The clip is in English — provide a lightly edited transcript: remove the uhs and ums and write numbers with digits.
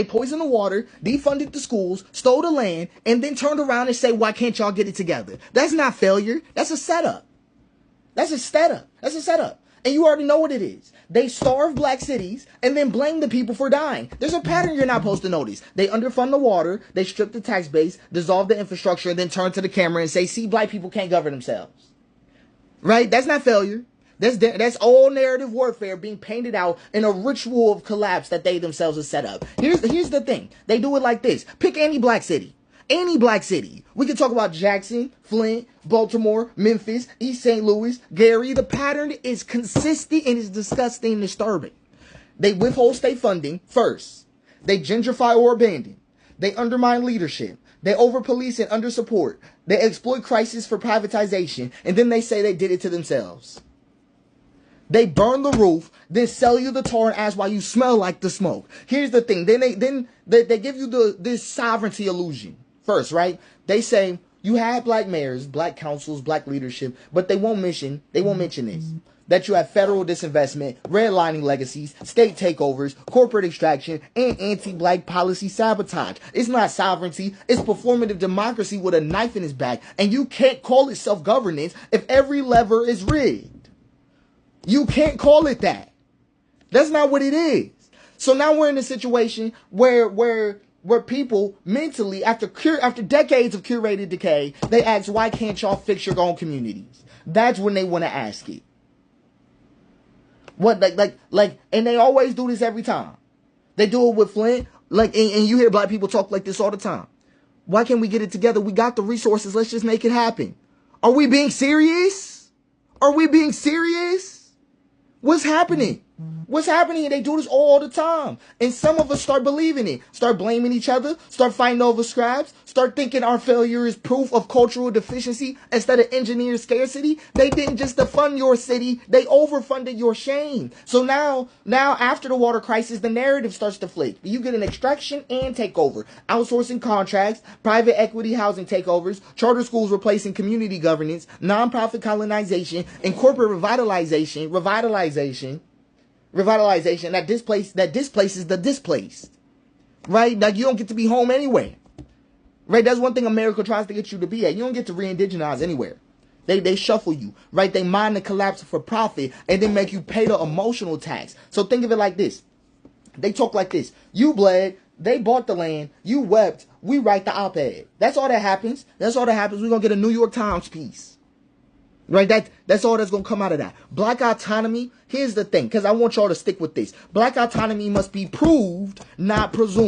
They poisoned the water, defunded the schools, stole the land, and then turned around and say, why can't y'all get it together? That's not failure. That's a setup. That's a setup. That's a setup. And you already know what it is. They starve black cities and then blame the people for dying. There's a pattern you're not supposed to notice. They underfund the water, they strip the tax base, dissolve the infrastructure, and then turn to the camera and say, see, black people can't govern themselves. Right? That's not failure. That's all narrative warfare being painted out in a ritual of collapse that they themselves have set up. Here's the thing. They do it like this. Pick any black city. Any black city. We can talk about Jackson, Flint, Baltimore, Memphis, East St. Louis, Gary. The pattern is consistent and is disgusting and disturbing. They withhold state funding first. They gentrify or abandon. They undermine leadership. They over-police and under-support. They exploit crisis for privatization. And then they say they did it to themselves. They burn the roof, then sell you the tar and ask why you smell like the smoke. Here's the thing. Then they give you this sovereignty illusion first, right? They say you have black mayors, black councils, black leadership, but they won't mention this. That you have federal disinvestment, redlining legacies, state takeovers, corporate extraction, and anti-black policy sabotage. It's not sovereignty. It's performative democracy with a knife in its back. And you can't call it self-governance if every lever is rigged. You can't call it that. That's not what it is. So now we're in a situation where people mentally, after decades of curated decay, they ask, why can't y'all fix your own communities? That's when they want to ask it. What, and they always do this every time. They do it with Flint, and you hear black people talk like this all the time. Why can't we get it together? We got the resources. Let's just make it happen. Are we being serious? Are we being serious? What's happening? What's happening? They do this all the time. And some of us start believing it. Start blaming each other. Start fighting over scraps. Start thinking our failure is proof of cultural deficiency instead of engineered scarcity. They didn't just defund your city. They overfunded your shame. So now after the water crisis, the narrative starts to flip. You get an extraction and takeover. Outsourcing contracts, private equity housing takeovers, charter schools replacing community governance, nonprofit colonization, and corporate revitalization that displaces the displaced, right? Like you don't get to be home anywhere, right? That's one thing America tries to get you to be at. You don't get to re-indigenize anywhere. They shuffle you, right? They mine the collapse for profit and then make you pay the emotional tax. So think of it like this. They talk like this. You bled. They bought the land. You wept. We write the op-ed. That's all that happens. That's all that happens. We're going to get a New York Times piece. Right, that's all that's going to come out of that. Black autonomy, here's the thing, because I want y'all to stick with this. Black autonomy must be proved, not presumed.